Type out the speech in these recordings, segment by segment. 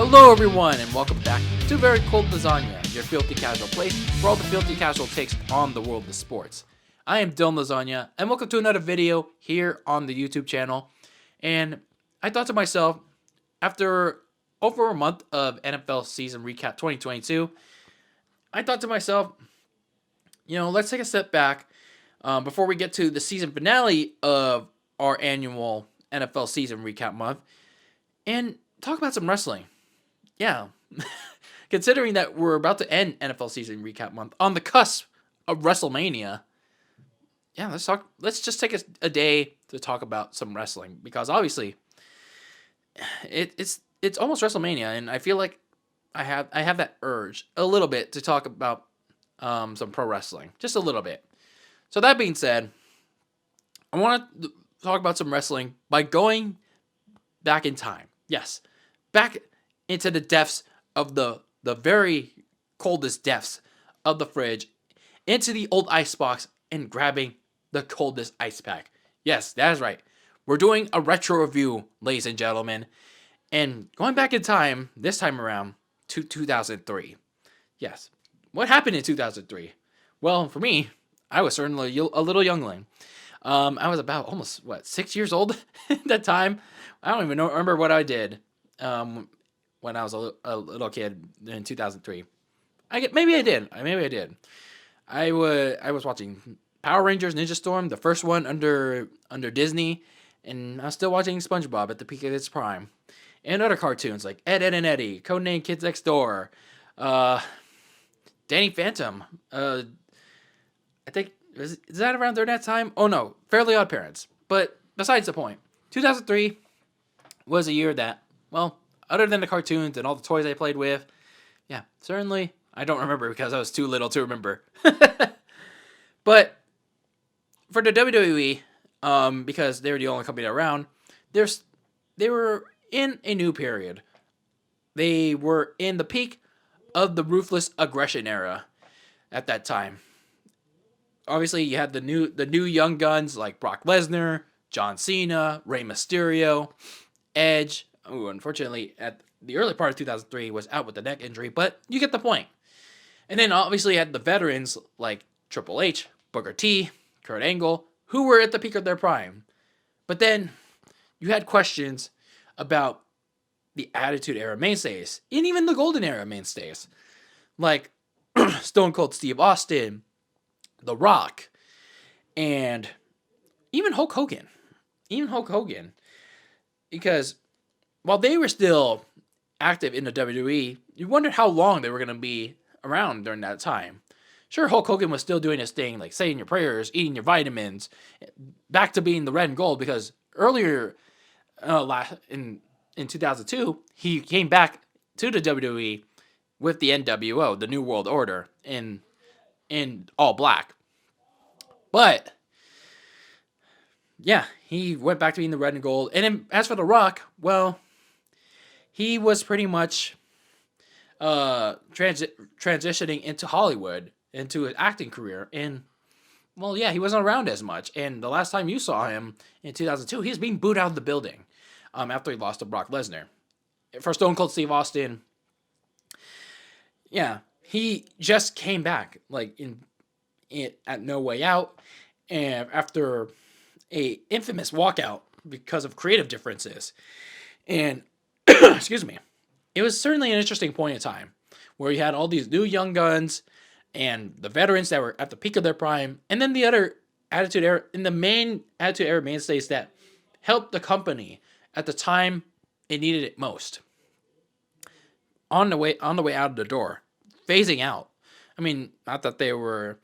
Hello everyone and welcome back to Very Cold Lasagna, your filthy casual place for all the filthy casual takes on the world of sports. I am DylanLasagna and welcome to another video here on the YouTube channel. And I thought to myself, after over a month of NFL season recap 2022, I thought to myself, let's take a step back before we get to the season finale of our annual NFL season recap month and talk about some wrestling. Yeah, considering that we're about to end NFL season recap month on the cusp of WrestleMania. Yeah, let's just take a day to talk about some wrestling, because obviously it's almost WrestleMania, and I feel like I have that urge a little bit to talk about some pro wrestling, just a little bit. So that being said, I want to talk about some wrestling by going back in time. Yes, back into the depths of the very coldest depths of the fridge, into the old icebox and grabbing the coldest ice pack. Yes, that is right. We're doing a retro review, ladies and gentlemen, and going back in time, this time around, to 2003. Yes, what happened in 2003? Well, for me, I was certainly a little youngling. I was about almost, 6 years old at that time? I don't even remember what I did when I was a little kid in 2003. Maybe I did. I was watching Power Rangers Ninja Storm, the first one under Disney, and I was still watching SpongeBob at the peak of its prime, and other cartoons like Ed, Edd and Eddy, Codename Kids Next Door, Danny Phantom. I think is that around during that time? Oh no, Fairly Odd Parents. But besides the point, 2003 was a year that, well, other than the cartoons and all the toys I played with, yeah, certainly I don't remember because I was too little to remember. But for the WWE, because they were the only company around, they were in a new period. They were in the peak of the ruthless aggression era at that time. Obviously, you had the new young guns like Brock Lesnar, John Cena, Rey Mysterio, Edge, who unfortunately at the early part of 2003 was out with a neck injury, but you get the point. And then obviously you had the veterans like Triple H, Booker T, Kurt Angle, who were at the peak of their prime. But then you had questions about the Attitude Era mainstays, and even the Golden Era mainstays, like Stone Cold Steve Austin, The Rock, and even Hulk Hogan. Because while they were still active in the WWE, you wondered how long they were going to be around during that time. Sure, Hulk Hogan was still doing his thing, like saying your prayers, eating your vitamins, back to being the red and gold, because earlier in 2002, he came back to the WWE with the NWO, the New World Order, in all black. But yeah, he went back to being the red and gold. And then, as for The Rock, well, he was pretty much transitioning into Hollywood, into an acting career. And, well, yeah, he wasn't around as much. And the last time you saw him in 2002, he was being booed out of the building after he lost to Brock Lesnar. For Stone Cold Steve Austin, yeah, he just came back, like, at No Way Out, and after a infamous walkout because of creative differences. And excuse me, it was certainly an interesting point in time where you had all these new young guns and the veterans that were at the peak of their prime, and then the other Attitude Era, in the main Attitude Era mainstays that helped the company at the time it needed it most, on the way out of the door, phasing out. I mean, not that they were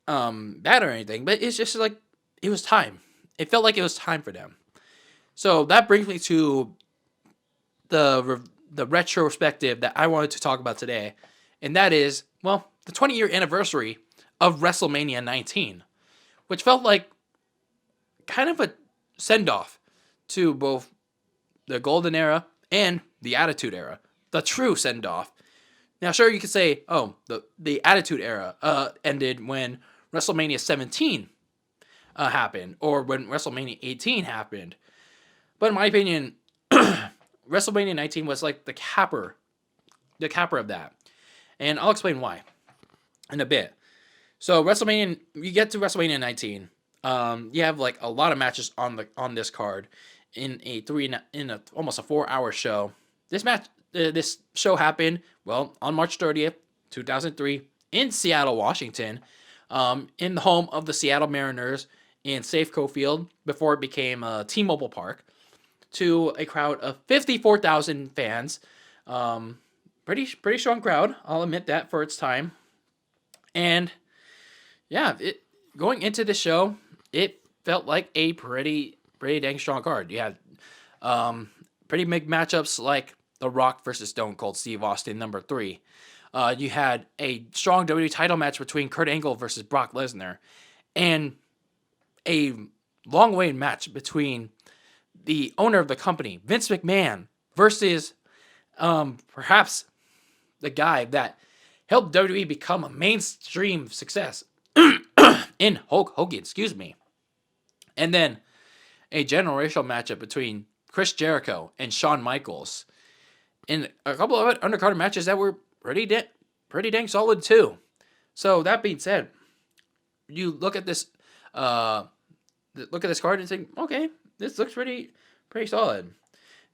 bad or anything, but it's just like it was time. It felt like it was time for them. So that brings me to the retrospective that I wanted to talk about today, and that is, well, the 20-year anniversary of WrestleMania 19, which felt like kind of a send-off to both the Golden Era and the Attitude Era, the true send-off. Now, sure, you could say, oh, the Attitude Era ended when WrestleMania 17 happened, or when WrestleMania 18 happened. But in my opinion, WrestleMania 19 was like the capper of that, and I'll explain why in a bit. So you get to WrestleMania 19. You have like a lot of matches on this card in a almost a 4 hour show. This show happened on March 30th, 2003, in Seattle, Washington, in the home of the Seattle Mariners in Safeco Field before it became T-Mobile Park, to a crowd of 54,000 fans. Pretty strong crowd. I'll admit that for its time. And yeah, going into the show, it felt like a pretty dang strong card. You had pretty big matchups like The Rock versus Stone Cold Steve Austin, number 3. You had a strong WWE title match between Kurt Angle versus Brock Lesnar, and a long-awaited match between the owner of the company, Vince McMahon, versus perhaps the guy that helped WWE become a mainstream success in Hulk Hogan, excuse me. And then a generational matchup between Chris Jericho and Shawn Michaels, in a couple of undercard matches that were pretty dang solid too. So that being said, you look at this card and think, okay, this looks pretty solid.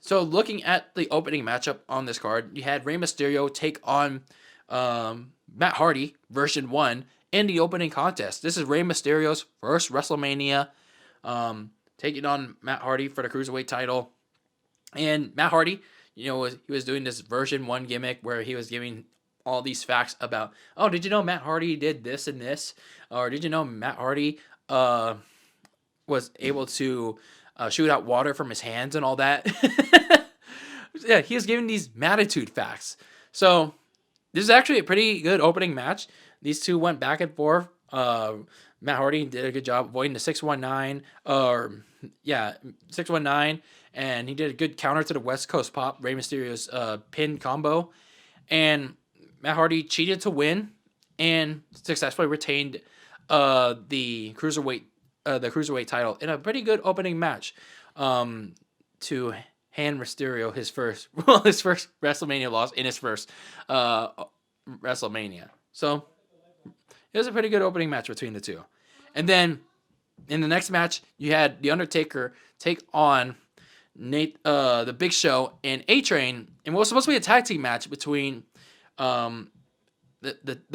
So looking at the opening matchup on this card, you had Rey Mysterio take on Matt Hardy version 1 in the opening contest. This is Rey Mysterio's first WrestleMania, taking on Matt Hardy for the Cruiserweight title. And Matt Hardy, he was doing this version 1 gimmick where he was giving all these facts about, oh, did you know Matt Hardy did this and this? Or did you know Matt Hardy was able to shoot out water from his hands and all that? Yeah, he was giving these Mattitude facts. So this is actually a pretty good opening match. These two went back and forth. Matt Hardy did a good job avoiding the 619, 619, and he did a good counter to the West Coast Pop, Rey Mysterio's pin combo. And Matt Hardy cheated to win and successfully retained the cruiserweight title in a pretty good opening match, to hand Mysterio his first WrestleMania loss in his first WrestleMania. So it was a pretty good opening match between the two. And then in the next match, you had The Undertaker take on the Big Show and A-Train, and what was supposed to be a tag team match between the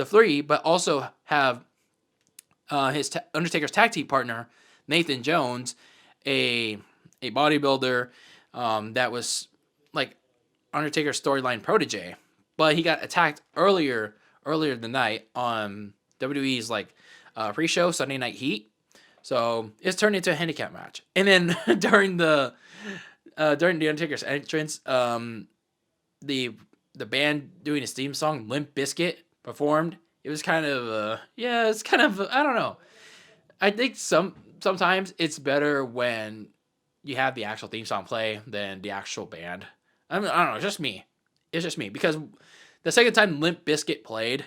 three, but also have Undertaker's tag team partner, Nathan Jones, a bodybuilder that was like Undertaker's storyline protege, but he got attacked earlier the night on WWE's pre-show Sunday Night Heat. So it's turned into a handicap match. And then during the Undertaker's entrance, the band doing his theme song, Limp Bizkit, performed. It was kind of I don't know. I think sometimes it's better when you have the actual theme song play than the actual band. I don't know. It's just me. It's just me, because the second time Limp Bizkit played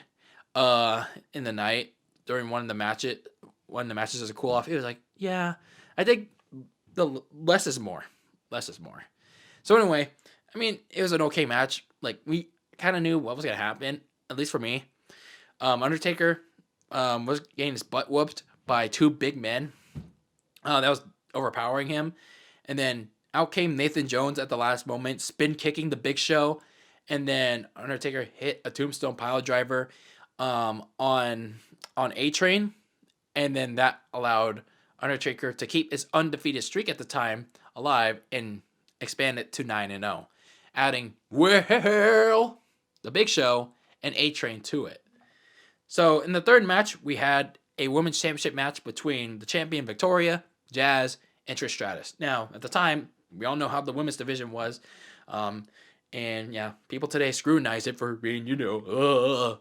in the night during one of the matches as a cool off, it was like, yeah, I think the less is more. Less is more. So anyway, I mean, it was an okay match. Like, we kind of knew what was gonna happen, at least for me. Undertaker was getting his butt whooped by two big men. That was overpowering him. And then out came Nathan Jones at the last moment, spin kicking the Big Show. And then Undertaker hit a tombstone pile driver on A-Train. And then that allowed Undertaker to keep his undefeated streak at the time alive and expand it to 9-0, adding the Big Show and A-Train to it. So in the third match, we had a women's championship match between the champion Victoria, Jazz, and Trish Stratus. Now, at the time, we all know how the women's division was. And yeah, people today scrutinize it for being, all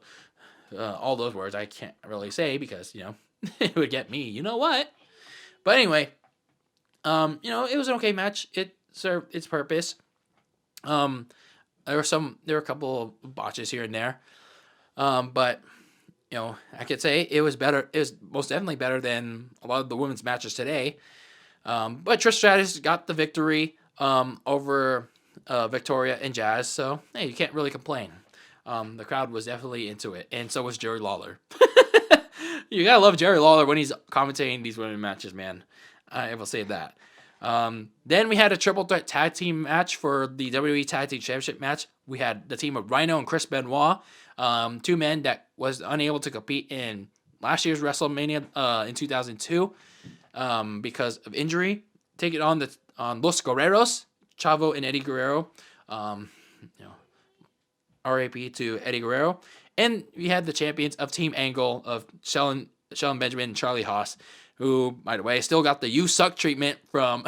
those words I can't really say because, it would get me, you know what? But anyway, it was an okay match. It served its purpose. There were a couple of botches here and there. But, I could say it was better. It was most definitely better than a lot of the women's matches today. But Trish Stratus got the victory over Victoria and Jazz. So hey, you can't really complain. The crowd was definitely into it, and so was Jerry Lawler. You gotta love Jerry Lawler when he's commentating these women matches, man. I will say that. Then we had a triple threat tag team match for the WWE Tag Team Championship match. We had the team of Rhino and Chris Benoit, two men that was unable to compete in last year's WrestleMania in 2002 because of injury. Taking on Los Guerreros, Chavo and Eddie Guerrero. You know, RAP to Eddie Guerrero. And we had the champions of Team Angle of Shelton Benjamin and Charlie Haas, who, by the way, still got the "you suck" treatment from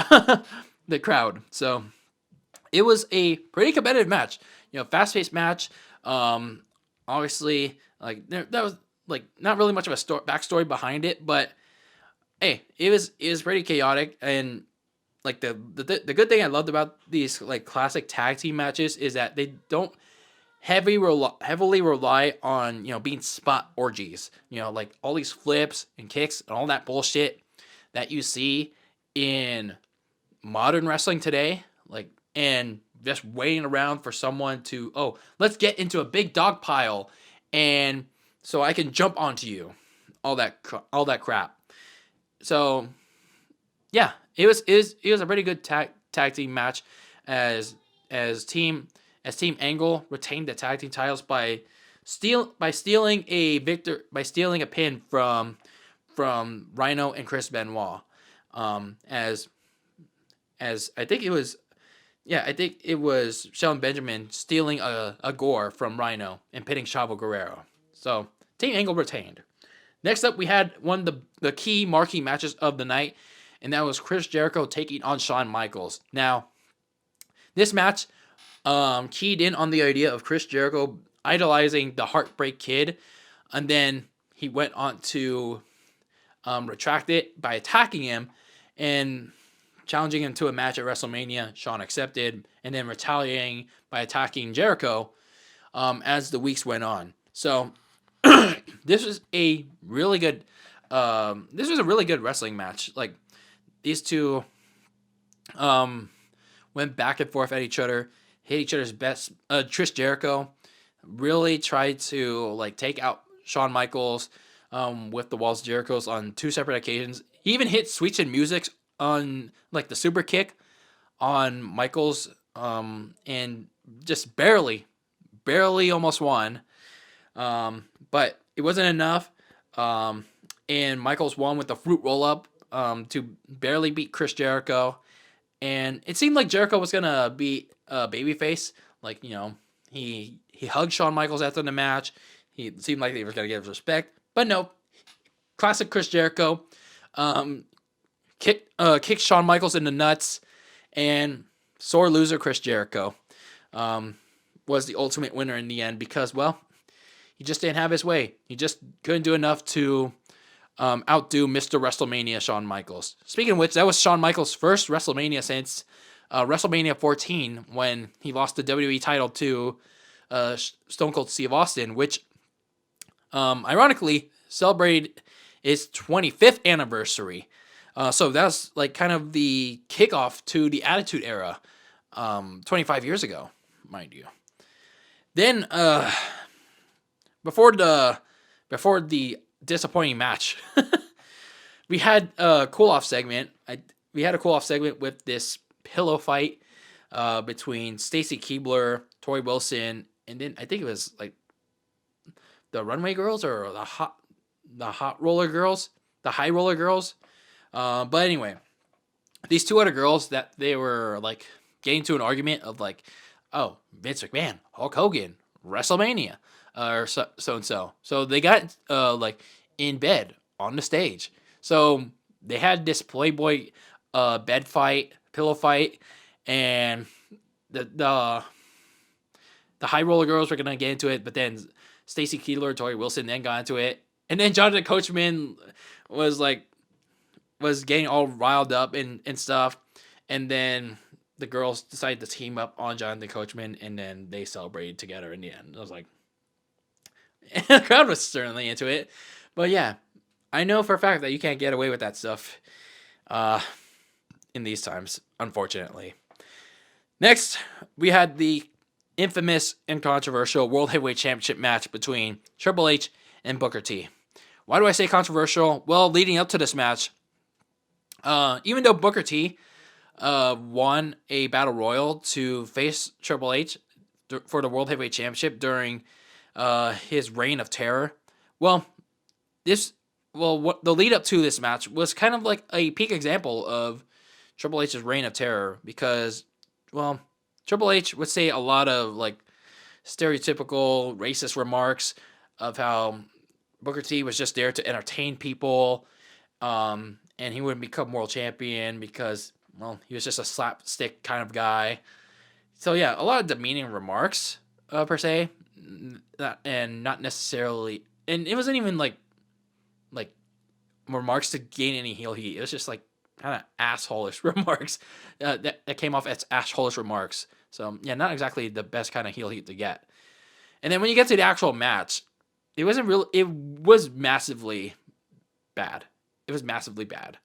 the crowd. So it was a pretty competitive match. Fast-paced match. Obviously, like that was like not really much of a backstory behind it, but hey, it was pretty chaotic. And like the good thing I loved about these like classic tag team matches is that they don't heavily rely on being spot orgies. Like all these flips and kicks and all that bullshit that you see in modern wrestling today. Like, and just waiting around for someone to let's get into a big dog pile and so I can jump onto you. All that crap. So yeah, it was a pretty good tag team match as Team Angle retained the tag team titles by stealing a pin from Rhino and Chris Benoit. As I think it was Shelton Benjamin stealing a gore from Rhino and pinning Chavo Guerrero. So Team Angle retained. Next up, we had one of the key marquee matches of the night, and that was Chris Jericho taking on Shawn Michaels. Now, this match keyed in on the idea of Chris Jericho idolizing the Heartbreak Kid, and then he went on to retract it by attacking him and challenging him to a match at WrestleMania. Shawn accepted, and then retaliating by attacking Jericho as the weeks went on. So this was a really good wrestling match. Like these two went back and forth at each other, hit each other's best. Chris Jericho really tried to like take out Shawn Michaels with the Walls of Jericho's on two separate occasions. He even hit Sweet Chin Music on like the super kick on Michaels and just barely almost won. But it wasn't enough. And Michaels won with the fruit roll up to barely beat Chris Jericho. And it seemed like Jericho was gonna be a babyface. Like, he hugged Shawn Michaels after the match. He seemed like he was gonna give respect, but no. Classic Chris Jericho. Kicked Shawn Michaels in the nuts, and sore loser Chris Jericho was the ultimate winner in the end because, well, he just didn't have his way. He just couldn't do enough to outdo Mr. WrestleMania Shawn Michaels. Speaking of which, that was Shawn Michaels' first WrestleMania since WrestleMania 14 when he lost the WWE title to Stone Cold Steve Austin, which ironically celebrated its 25th anniversary. So that's like kind of the kickoff to the Attitude Era 25 years ago, mind you. Then before the disappointing match, we had a cool-off segment. We had a cool-off segment with this pillow fight between Stacy Keibler, Tori Wilson, and then I think it was like the Runway Girls or the High Roller Girls. But anyway, these two other girls that they were like getting into an argument of like, oh, Vince McMahon, Hulk Hogan, WrestleMania, or so and so. So they got like in bed on the stage. So they had this Playboy bed fight, pillow fight, and the High Roller Girls were gonna get into it, but then Stacy Keibler, Tori Wilson then got into it, and then Jonathan Coachman was getting all riled up and stuff, and then the girls decided to team up on Jonathan Coachman, and then they celebrated together in the end. I was like, the crowd was certainly into it, but yeah, I know for a fact that you can't get away with that stuff in these times, unfortunately. Next, we had the infamous and controversial World Heavyweight Championship match between Triple H and Booker T. Why do I say controversial? Well, leading up to this match, even though Booker T won a battle royal to face Triple H for the World Heavyweight Championship during his reign of terror, well, what the lead up to this match was kind of like a peak example of Triple H's reign of terror because, well, Triple H would say a lot of like stereotypical racist remarks of how Booker T was just there to entertain people, and he wouldn't become world champion because, well, he was just a slapstick kind of guy. So yeah, a lot of demeaning remarks per se, and not necessarily, and it wasn't even like remarks to gain any heel heat. It was just like kind of assholish remarks that came off as assholish remarks. So yeah, not exactly the best kind of heel heat to get. And then when you get to the actual match, it wasn't real. It was massively bad. It was massively bad.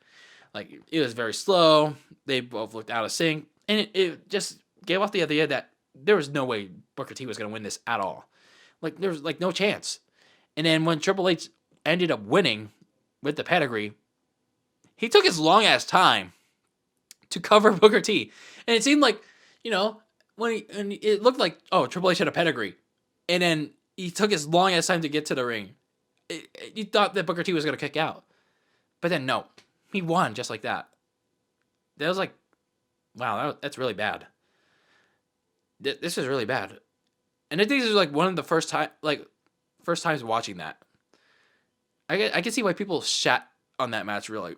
Like, it was very slow. They both looked out of sync, and it just gave off the idea that there was no way Booker T was going to win this at all. Like, there was like no chance. And then when Triple H ended up winning with the pedigree, he took his long ass time to cover Booker T, and it seemed like, when it looked like, oh, Triple H had a pedigree, and then he took his long ass time to get to the ring. You thought that Booker T was going to kick out, but then no, he won just like that. That was like, wow, that's really bad. This is really bad, and I think this is like one of the first times watching that. I can see why people shat on that match really,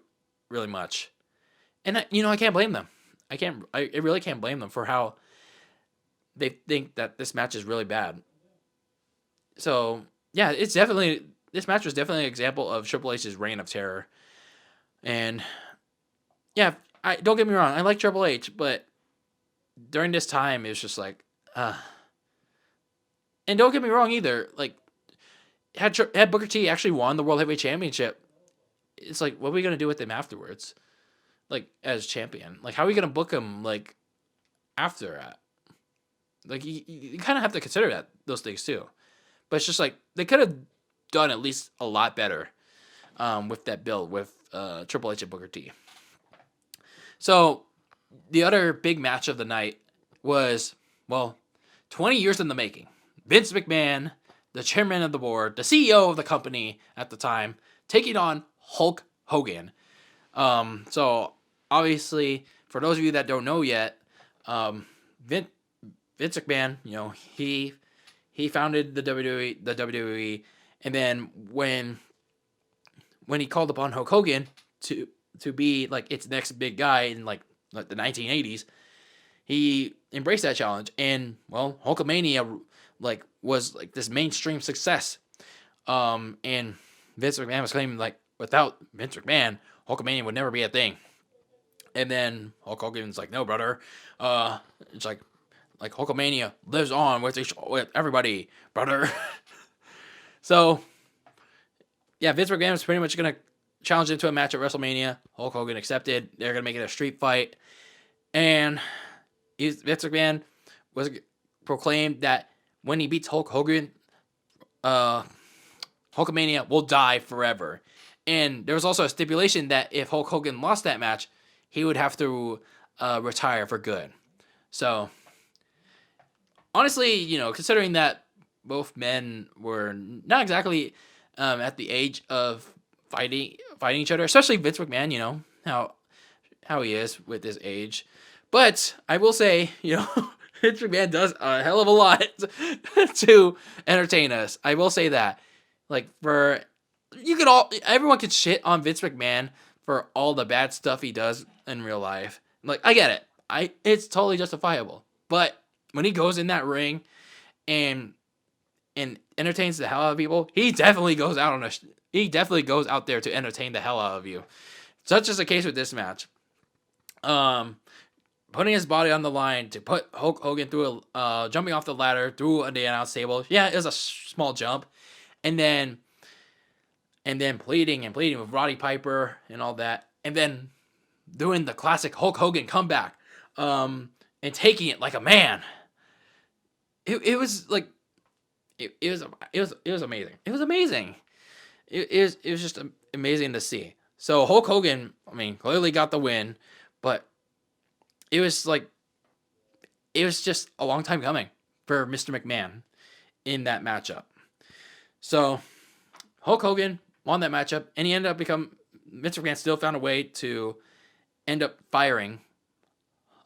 really much, and I can't blame them. I really can't blame them for how they think that this match is really bad. So yeah, this match was definitely an example of Triple H's reign of terror, and yeah, I don't get me wrong, I like Triple H, but during this time it was just like, and don't get me wrong either, like had Booker T actually won the World Heavyweight Championship, it's like, what are we gonna do with him afterwards? Like, as champion, like, how are we gonna book him like after that? Like, you kind of have to consider those things too. But it's just like they could have done at least a lot better with that build with Triple H and Booker T. So the other big match of the night was, well, 20 years in the making. Vince McMahon, the chairman of the board, the CEO of the company at the time, taking on Hulk Hogan. So obviously, for those of you that don't know yet, Vince McMahon, he founded the WWE, and then when he called upon Hulk Hogan to be like its next big guy in like the 1980s, he embraced that challenge, and well, Hulkamania was like this mainstream success, and Vince McMahon was claiming like without Vince McMahon, Hulkamania would never be a thing, and then Hulk Hogan's like, no, brother, it's like Hulkamania lives on with everybody, brother. So, yeah, Vince McMahon was pretty much going to challenge him to a match at WrestleMania. Hulk Hogan accepted. They're going to make it a street fight. And Vince McMahon was proclaimed that when he beats Hulk Hogan, Hulkamania will die forever. And there was also a stipulation that if Hulk Hogan lost that match, he would have to retire for good. So, honestly, considering that both men were not exactly at the age of fighting each other, especially Vince McMahon, how he is with his age. But I will say, Vince McMahon does a hell of a lot to entertain us. I will say that. Like, everyone could shit on Vince McMahon for all the bad stuff he does in real life. Like, I get it. It's totally justifiable. But when he goes in that ring and entertains the hell out of people, he definitely goes out there to entertain the hell out of you. Such is the case with this match. Putting his body on the line to put Hulk Hogan through jumping off the ladder through the announce table. Yeah, it was a small jump, and then pleading with Roddy Piper and all that, and then doing the classic Hulk Hogan comeback. and taking it like a man. It was like it was amazing. It was amazing. It was just amazing to see. So Hulk Hogan, I mean, clearly got the win, but it was like it was just a long time coming for Mr. McMahon in that matchup. So Hulk Hogan won that matchup, and he ended up become Mr. McMahon still found a way to end up firing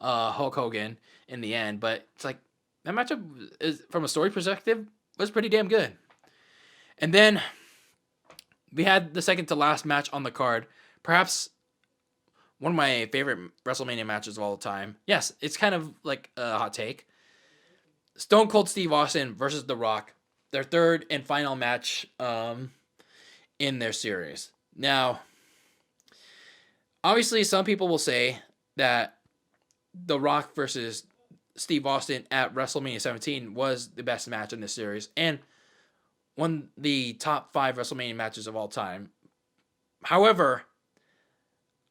Hulk Hogan in the end, but it's like that matchup is from a story perspective was pretty damn good. And then we had the second to last match on the card, perhaps one of my favorite WrestleMania matches of all time. Yes, it's kind of like a hot take. Stone Cold Steve Austin versus The Rock, their third and final match in their series. Now, obviously, some people will say that The Rock versus Steve Austin at WrestleMania 17 was the best match in this series and one of the top 5 WrestleMania matches of all time. However,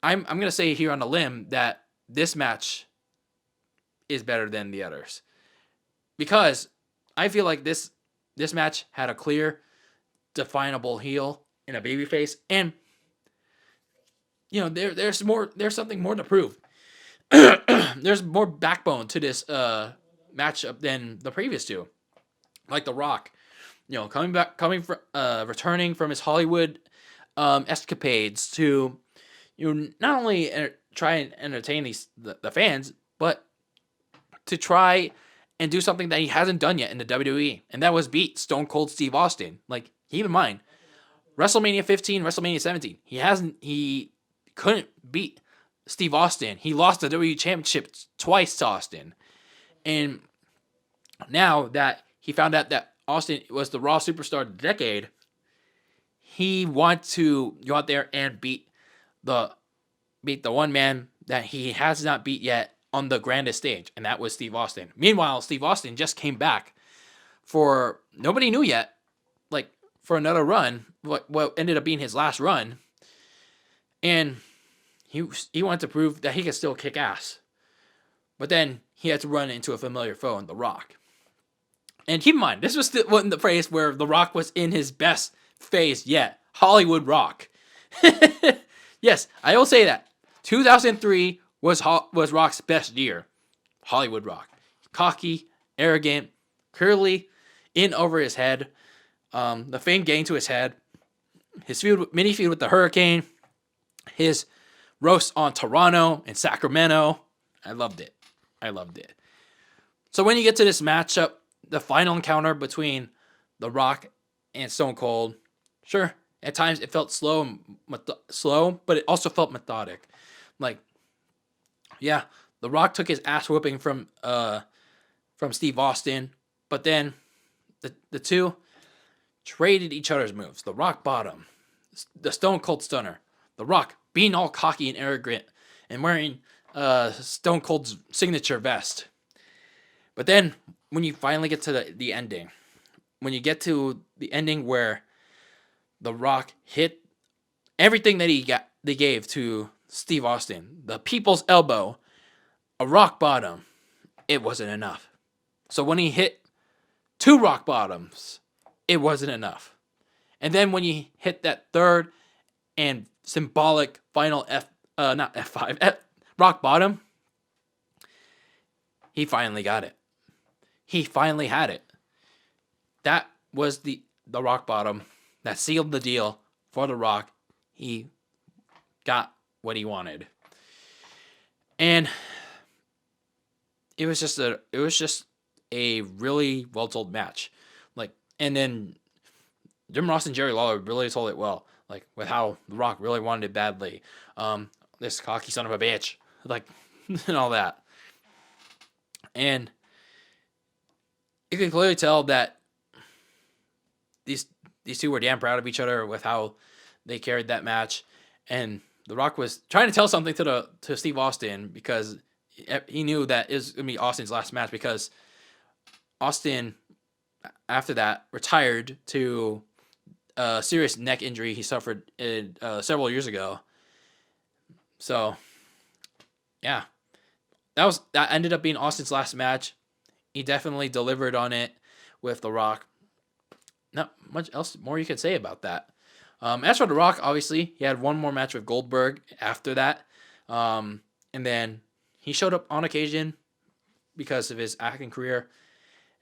I'm going to say here on a limb that this match is better than the others. Because I feel like this match had a clear, definable heel and a babyface, and there's something more to prove. There's more backbone to this matchup than the previous two. Like The Rock, returning from his Hollywood escapades to not only try and entertain the fans, but to try and do something that he hasn't done yet in the WWE, and that was beat Stone Cold Steve Austin. Like, keep in mind, WrestleMania 15, WrestleMania 17, he couldn't beat Steve Austin. He lost the WWE Championship twice to Austin, and now that he found out that Austin was the Raw Superstar of the decade, he wants to go out there and beat the one man that he has not beat yet on the grandest stage, and that was Steve Austin. Meanwhile, Steve Austin just came back for nobody knew yet, like for another run, what ended up being his last run, and he wanted to prove that he could still kick ass. But then he had to run into a familiar foe in The Rock. And keep in mind, this was the phrase where The Rock was in his best phase yet. Hollywood Rock. Yes, I will say that. 2003 was Rock's best year. Hollywood Rock. Cocky, arrogant, clearly in over his head. The fame getting to his head. His mini feud with the Hurricane. His roast on Toronto and Sacramento. I loved it. So when you get to this matchup, the final encounter between The Rock and Stone Cold, sure, at times it felt slow, but it also felt methodic. Like, yeah, The Rock took his ass whooping from Steve Austin, but then the two traded each other's moves. The Rock bottom, the Stone Cold Stunner. The Rock being all cocky and arrogant and wearing Stone Cold's signature vest. But then when you finally get to the ending, when you get to the ending where The Rock hit everything that they gave to Steve Austin, the people's elbow, a rock bottom, it wasn't enough. So when he hit 2 rock bottoms, it wasn't enough. And then when you hit that third and symbolic final rock bottom, he finally got it. He finally had it. That was the rock bottom that sealed the deal for The Rock. He got what he wanted. And it was just a really well told match. Like, and then Jim Ross and Jerry Lawler really told it well. Like, with how The Rock really wanted it badly. This cocky son of a bitch. Like, and all that. And you can clearly tell that these two were damn proud of each other with how they carried that match. And The Rock was trying to tell something to Steve Austin because he knew that it was going to be Austin's last match, because Austin, after that, retired to a serious neck injury he suffered several years ago. So, yeah. that ended up being Austin's last match. He definitely delivered on it with The Rock. Not much else more you could say about that. As for The Rock, obviously, he had one more match with Goldberg after that. And then he showed up on occasion because of his acting career.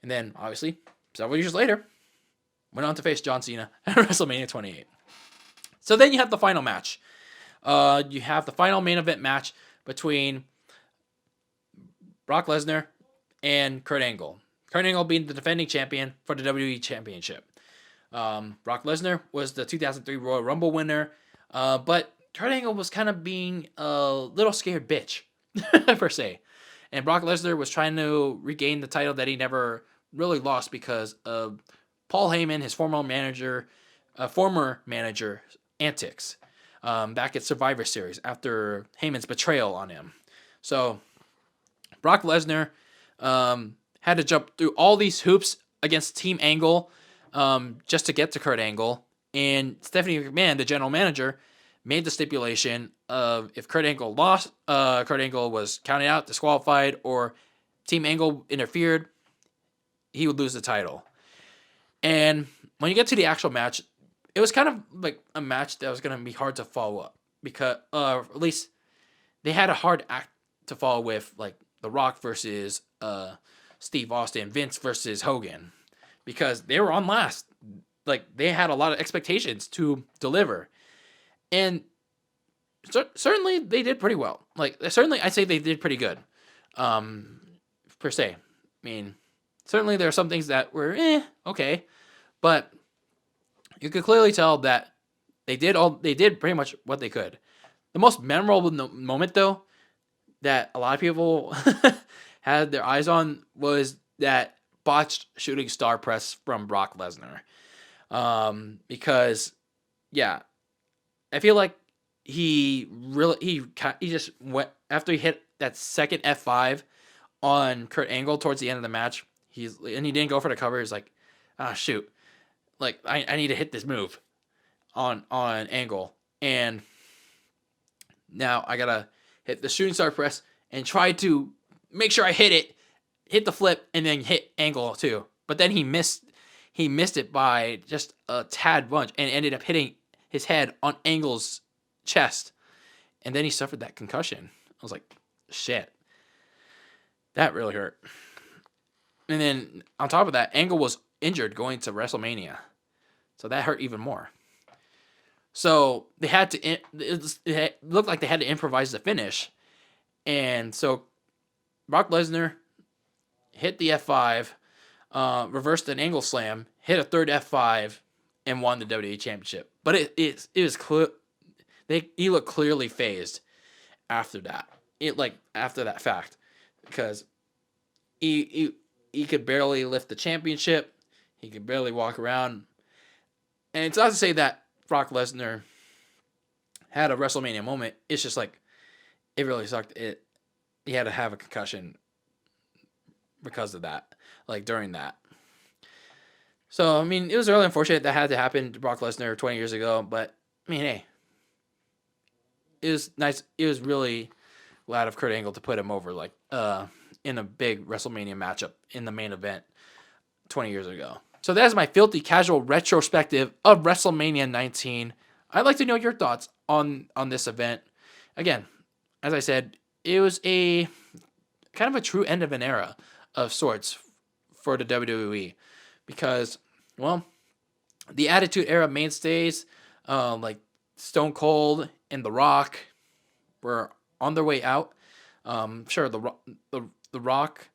And then, obviously, several years later, went on to face John Cena at WrestleMania 28. So then you have the final match. You have the final main event match between Brock Lesnar and Kurt Angle. Kurt Angle being the defending champion for the WWE Championship. Brock Lesnar was the 2003 Royal Rumble winner, but Kurt Angle was kind of being a little scared bitch, per se. And Brock Lesnar was trying to regain the title that he never really lost because of Paul Heyman, his former manager, antics back at Survivor Series after Heyman's betrayal on him. So Brock Lesnar had to jump through all these hoops against Team Angle just to get to Kurt Angle. And Stephanie McMahon, the general manager, made the stipulation of if Kurt Angle lost, Kurt Angle was counted out, disqualified, or Team Angle interfered, he would lose the title. And when you get to the actual match, it was kind of like a match that was going to be hard to follow up because, at least, they had a hard act to follow with, like The Rock versus Steve Austin, Vince versus Hogan, because they were on last. Like, they had a lot of expectations to deliver, and certainly they did pretty well. Like, certainly I'd say they did pretty good, per se. I mean, certainly there are some things that were okay, but you could clearly tell that they did pretty much what they could. The most memorable moment, though, that a lot of people had their eyes on was that botched shooting star press from Brock Lesnar. Because, yeah, I feel like he just went after he hit that second F5 on Kurt Angle towards the end of the match. He didn't go for the cover. He's like, shoot, like I need to hit this move on Angle, and now I gotta hit the shooting star press and try to make sure I hit the flip, and then hit Angle too. But then he missed it by just a tad bunch and ended up hitting his head on Angle's chest. And then he suffered that concussion. I was like, shit. That really hurt. And then on top of that, Angle was injured going to WrestleMania. So that hurt even more. So they had to, it looked like they had to improvise the finish. And so Brock Lesnar hit the F5, reversed an Angle slam, hit a third F5, and won the WWE Championship. But it was clear, he looked clearly phased after that. After that fact, because he could barely lift the championship, he could barely walk around, and it's not to say that Brock Lesnar had a WrestleMania moment. It's just like it really sucked. He had to have a concussion because of that, like during that. So, I mean, it was really unfortunate that had to happen to Brock Lesnar 20 years ago, but, I mean, hey, it was nice. It was really glad of Kurt Angle to put him over, like, in a big WrestleMania matchup in the main event 20 years ago. So that is my filthy casual retrospective of WrestleMania 19. I'd like to know your thoughts on this event. Again, as I said, it was a kind of a true end of an era of sorts for the WWE, because, well, the Attitude Era mainstays like Stone Cold and The Rock were on their way out. Sure, the Rock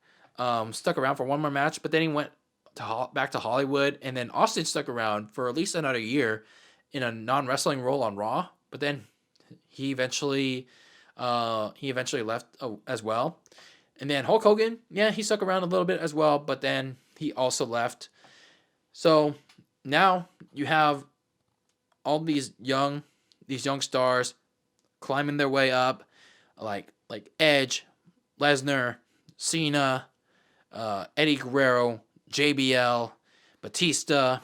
stuck around for one more match, but then he went back to Hollywood, and then Austin stuck around for at least another year in a non-wrestling role on Raw, but then he eventually left as well. And then Hulk Hogan, yeah, he stuck around a little bit as well, but then he also left. So now you have all these young stars climbing their way up, like Edge, Lesnar, Cena, Eddie Guerrero, JBL, Batista,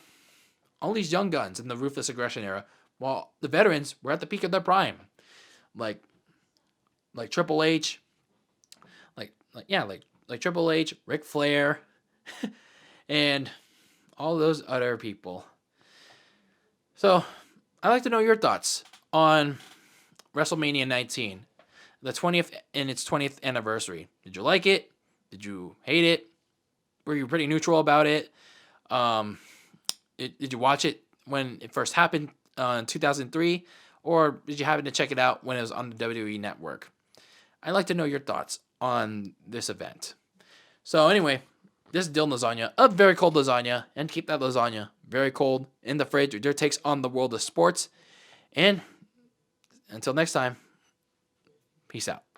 all these young guns in the Ruthless Aggression era, while the veterans were at the peak of their prime, like Triple H, like like Triple H, Ric Flair, and all those other people. So, I'd like to know your thoughts on WrestleMania 19, the 20th and its 20th anniversary. Did you like it? Did you hate it? Were you pretty neutral about it? Um, did you watch it when it first happened in 2003, or did you happen to check it out when it was on the WWE Network? I'd like to know your thoughts on this event. So anyway, this is Dylan Lasagna, a very cold lasagna, and keep that lasagna very cold in the fridge with your takes on the world of sports. And until next time, peace out.